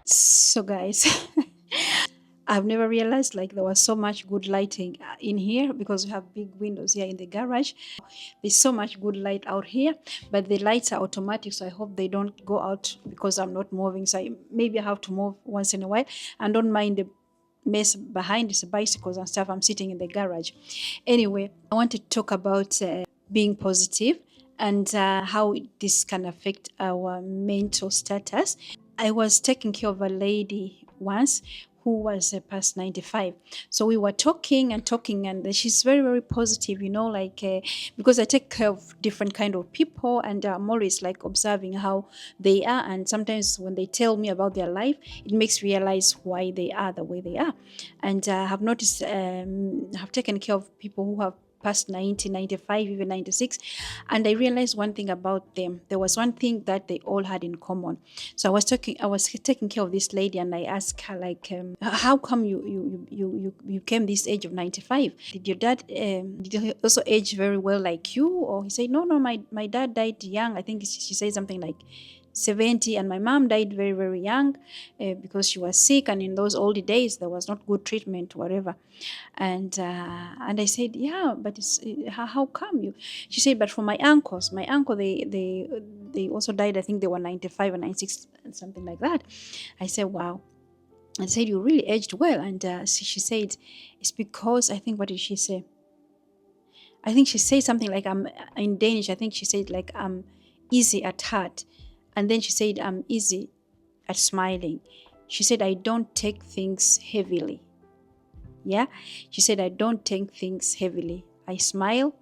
So guys, I've never realized like there was so much good lighting in here because we have big windows here in the garage. There's so much good light out here, but the lights are automatic, so I hope they don't go out because I'm not moving. So maybe I have to move once in a while, and don't mind the mess behind the bicycles and stuff. I'm sitting in the garage. Anyway, I want to talk about being positive and how this can affect our mental status. I was taking care of a lady once who was past 95. So we were talking and talking, and she's very, very positive, like because I take care of different kind of people, and I'm always like observing how they are. And sometimes when they tell me about their life, it makes me realize why they are the way they are. And I have noticed, have taken care of people who have past 90, 95, even 96. And I realized one thing about them. There was one thing that they all had in common. So I was taking care of this lady, and I asked her like, how come you came this age of 95? Did your dad did he also age very well like you? Or he said, no, my dad died young. I think she said something like 70, and my mom died very, very young because she was sick, and in those old days there was not good treatment, whatever. And I said, yeah, but how come you? She said, but for my uncle, they also died. I think they were 95 and 96 and something like that. I said, wow. I said, you really aged well. And she said, it's because, I think, what did she say? I think she said something like, I'm in Danish. I think she said like, I'm easy at heart. And then she said, I'm easy at smiling. She said, I don't take things heavily. Yeah. She said, I don't take things heavily. I smile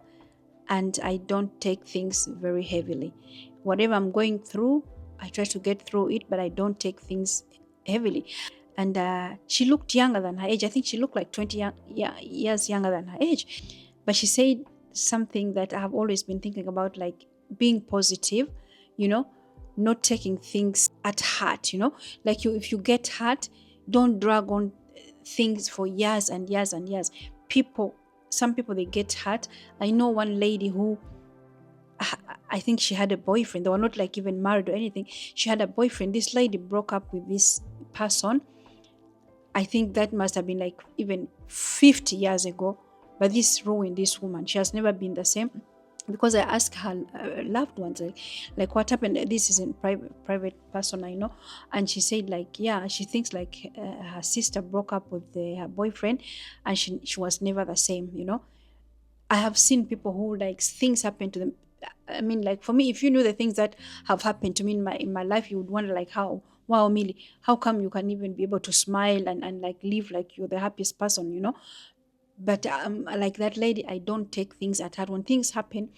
and I don't take things very heavily. Whatever I'm going through, I try to get through it, but I don't take things heavily. And she looked younger than her age. I think she looked like 20 years younger than her age. But she said something that I have always been thinking about, like being positive, not taking things at heart, like if you get hurt, don't drag on things for years and years and years. Some people, they get hurt. I know one lady who, I think she had a boyfriend. They were not like even married or anything. She had a boyfriend. This lady broke up with this person. I think that must have been like even 50 years ago. But this ruined this woman. She has never been the same. Because I asked her loved ones, like what happened. This is a private person I know, and she said like, yeah, she thinks like her sister broke up with her boyfriend, and she was never the same. I have seen people who like things happen to them. I mean, like for me, if you knew the things that have happened to me in my life, you would wonder like, how, wow, Millie, how come you can even be able to smile and like live like you're the happiest person. But like that lady, I don't take things at heart. When things happen,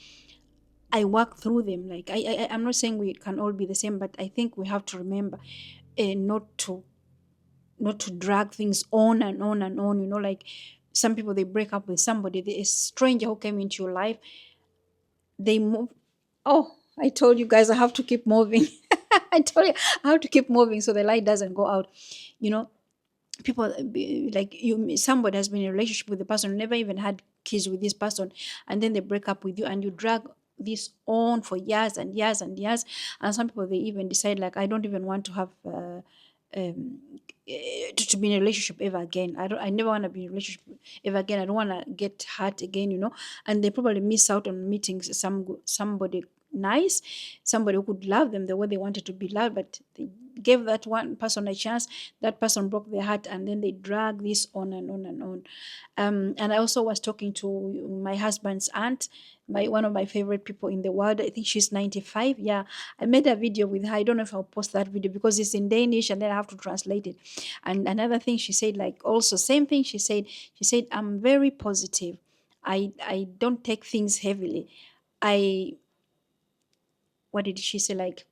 I work through them. Like I'm not saying we can all be the same, but I think we have to remember not to drag things on and on and on. Like some people, they break up with somebody, a stranger who came into your life, they move. Oh, I told you guys I have to keep moving. I told you I have to keep moving so the light doesn't go out. You know, people like you. Somebody has been in a relationship with the person, never even had kids with this person, and then they break up with you, and you drag this on for years and years and years. And some people, they even decide like, I don't even want to have. To be in a relationship ever again. I never want to be in a relationship ever again. I don't want to get hurt again. And they probably miss out on meeting somebody nice, somebody who could love them the way they wanted to be loved, but they gave that one person a chance. That person broke their heart, and then they drag this on and on and on. And I also was talking to my husband's aunt, one of my favorite people in the world. I think she's 95. Yeah, I made a video with her. I don't know if I'll post that video because it's in Danish, and then I have to translate it. And another thing she said, like also same thing she said, I'm very positive. I don't take things heavily. I What did she say? Like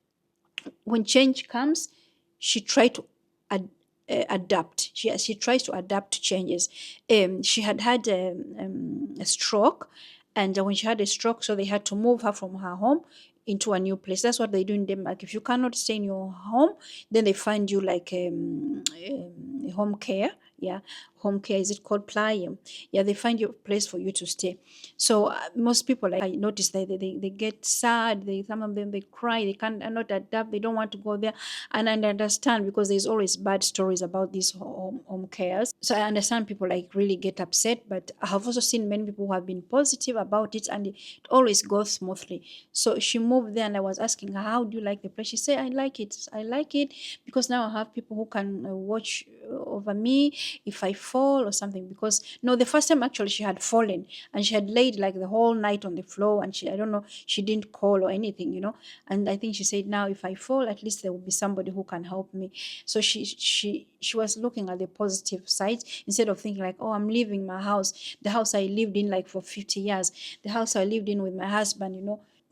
when change comes, she tried to adapt. She tries to adapt to changes. She had a stroke, and when she had a stroke, so they had to move her from her home into a new place. That's what they do in Denmark. If you cannot stay in your home, then they find you like home care. Yeah, home care, is it called Pliam? Yeah, they find you a place for you to stay. So most people, like I noticed, they get sad. Some of them, they cry. They can't not adapt. They don't want to go there, and I understand, because there's always bad stories about these home cares. So I understand people like really get upset, but I have also seen many people who have been positive about it, and it always goes smoothly. So she moved there, and I was asking her, how do you like the place? She said, I like it. I like it because now I have people who can watch over me if I fall or something. Because no, the first time actually she had fallen, and she had laid like the whole night on the floor, and I don't know, she didn't call or anything, And I think she said, now if I fall, at least there will be somebody who can help me. So she was looking at the positive side, instead of thinking like, oh, I'm leaving my house, the house I lived in like for 50 years, the house I lived in with my husband.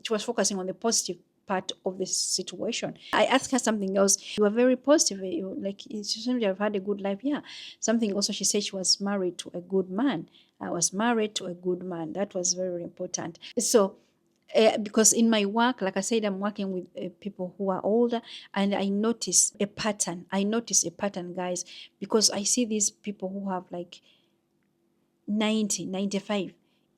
She was focusing on the positive part of this situation. I asked her something else. You were very positive. Like, it seems you have had a good life. Yeah. Something also, she said she was married to a good man. I was married to a good man. That was very, very important. So, because in my work, like I said, I'm working with people who are older, and I notice a pattern. Guys, because I see these people who have like 90, 95,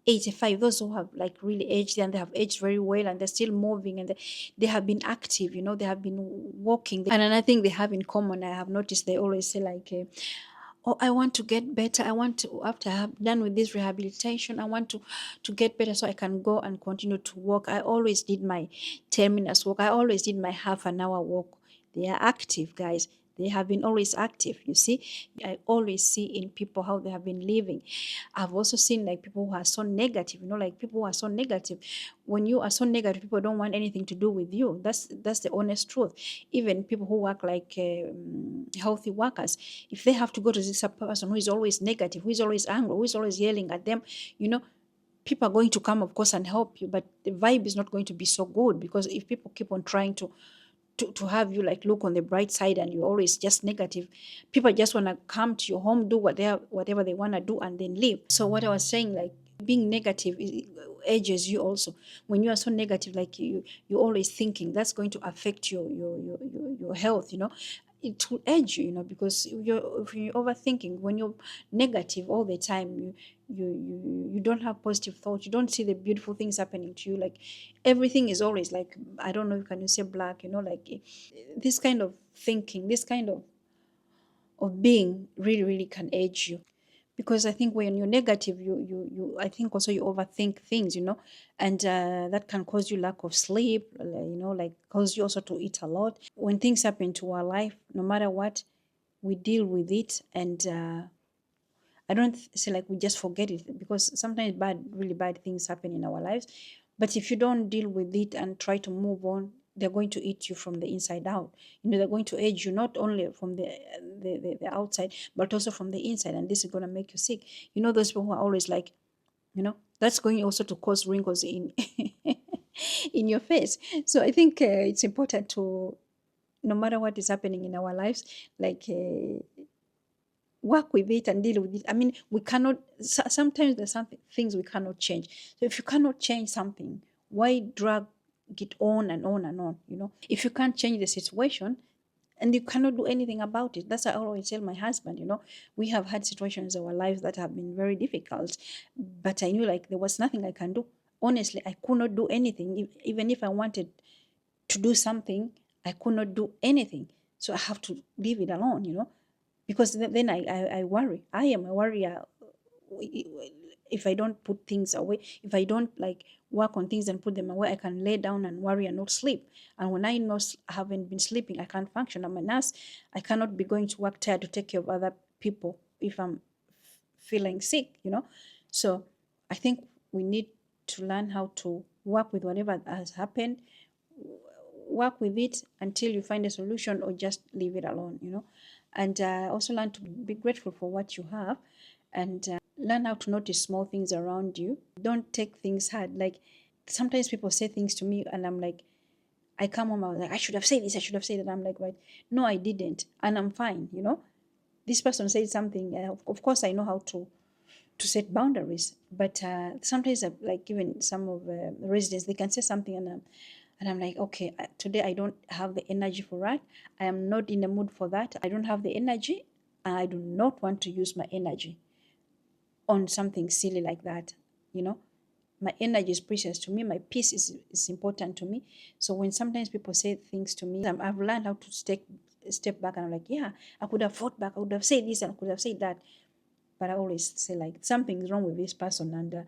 85, those who have like really aged, and they have aged very well, and they're still moving, and they have been active, they have been walking. And another thing they have in common, I have noticed, they always say like, oh, I want to get better. I want to, after I have done with this rehabilitation, I want to get better so I can go and continue to walk. I always did my 10 minutes walk. I always did my half an hour walk. They are active, guys. They have been always active. You see, I always see in people how they have been living. I've also seen like people who are so negative, like people who are so negative. When you are so negative, people don't want anything to do with you. That's the honest truth. Even people who work like healthy workers, if they have to go to this person who is always negative, who is always angry, who is always yelling at them, people are going to come, of course, and help you, but the vibe is not going to be so good, because if people keep on trying to have you like look on the bright side, and you're always just negative, people just want to come to your home, do whatever they want to do, and then leave. So what I was saying, like, being negative ages you also. When you are so negative, like you're always thinking, that's going to affect your health. It will age you, because if you're overthinking, when you're negative all the time, you don't have positive thoughts, you don't see the beautiful things happening to you. Like, everything is always like, I don't know, can you say black, like this kind of thinking, this kind of being really, really can age you. Because I think when you're negative, I think also you overthink things, and that can cause you lack of sleep, like cause you also to eat a lot. When things happen to our life, no matter what, we deal with it, and I don't say like we just forget it, because sometimes really bad things happen in our lives. But if you don't deal with it and try to move on, they're going to eat you from the inside out. They're going to age you not only from the outside, but also from the inside. And this is going to make you sick. Those people who are always like, that's going also to cause wrinkles in in your face. So I think it's important to, no matter what is happening in our lives, like work with it and deal with it. I mean, we cannot, sometimes there's something, things we cannot change. So if you cannot change something, why drag it on and on and on? If you can't change the situation, and you cannot do anything about it. That's what I always tell my husband. We have had situations in our lives that have been very difficult, but I knew like there was nothing I can do. Honestly, I could not do anything. Even if I wanted to do something, I could not do anything. So I have to leave it alone, because then I worry. I am a worrier. If I don't put things away, if I don't like work on things and put them away, I can lay down and worry and not sleep. And when I know I haven't been sleeping, I can't function. I'm a nurse. I cannot be going to work tired to take care of other people if I'm feeling sick, So I think we need to learn how to work with whatever has happened, work with it until you find a solution, or just leave it alone, And also learn to be grateful for what you have, and learn how to notice small things around you. Don't take things hard. Like, sometimes people say things to me, and I'm like, I come home, I was like, I should have said this, I should have said that. I'm like, right, no, I didn't, and I'm fine, This person said something. Of course, I know how to set boundaries, but sometimes, like even some of the residents, they can say something, and I'm like, okay, today I don't have the energy for that. I am not in the mood for that. I don't have the energy. I do not want to use my energy on something silly like that. You know, my energy is precious to me. My peace is important to me. So when sometimes people say things to me, I've learned how to step back, and I'm like, yeah, I could have fought back. I would have said this and I could have said that. But I always say like something's wrong with this person, and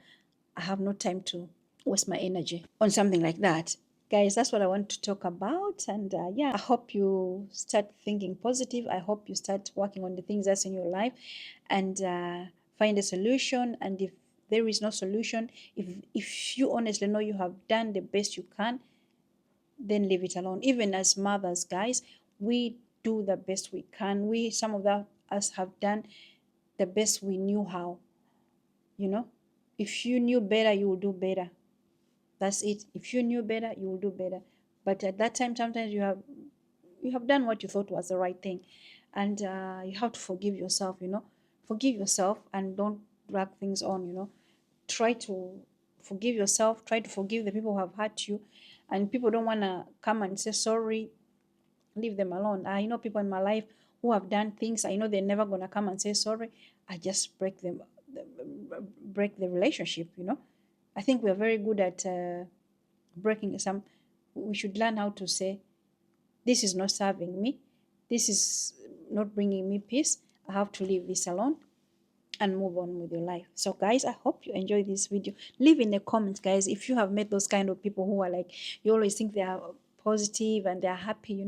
I have no time to waste my energy on something like that. Guys, that's what I want to talk about. And yeah, I hope you start thinking positive. I hope you start working on the things that's in your life and find a solution. And if there is no solution, if you honestly know you have done the best you can, then leave it alone. Even as mothers, guys, we do the best we can. Some of us have done the best we knew how. You know, if you knew better, you will do better. That's it. If you knew better, you will do better. But at that time, sometimes you have done what you thought was the right thing, and you have to forgive yourself. Forgive yourself and don't drag things on. Try to forgive yourself. Try to forgive the people who have hurt you, and people don't want to come and say sorry. Leave them alone. I know people in my life who have done things. I know they're never gonna come and say sorry. I just break the relationship. I think we are very good at breaking some. We should learn how to say, this is not serving me. This is not bringing me peace. I have to leave this alone and move on with your life. So guys, I hope you enjoy this video. Leave in the comments, guys, if you have met those kind of people who are like, you always think they are positive and they're happy,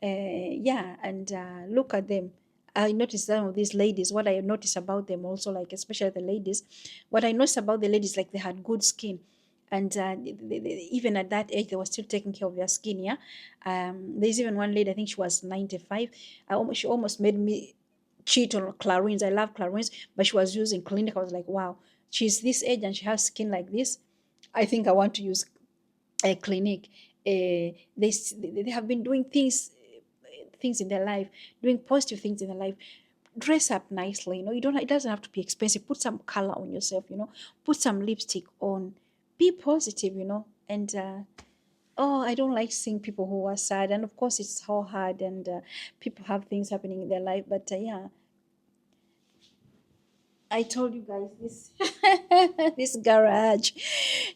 yeah, and look at them. I noticed some of these ladies, what I noticed about them also, like especially the ladies, what I noticed about the ladies, like they had good skin. And even at that age, they were still taking care of their skin. Yeah, there's even one lady, I think she was 95. She almost made me cheat on Clarins. I love Clarins, but she was using Clinique. I was like, wow, she's this age and she has skin like this. I think I want to use a Clinique. They have been doing things in their life, doing positive things in their life. Dress up nicely. It doesn't have to be expensive. Put some color on yourself. Put some lipstick on. Be positive. And oh, I don't like seeing people who are sad. And of course, it's so hard, and people have things happening in their life. But yeah, I told you guys this this garage.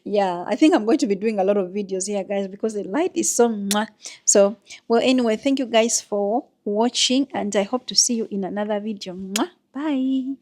Yeah, I think I'm going to be doing a lot of videos here, guys, because the light is so mwah. So, well, anyway, thank you guys for watching, and I hope to see you in another video. Mwah. Bye.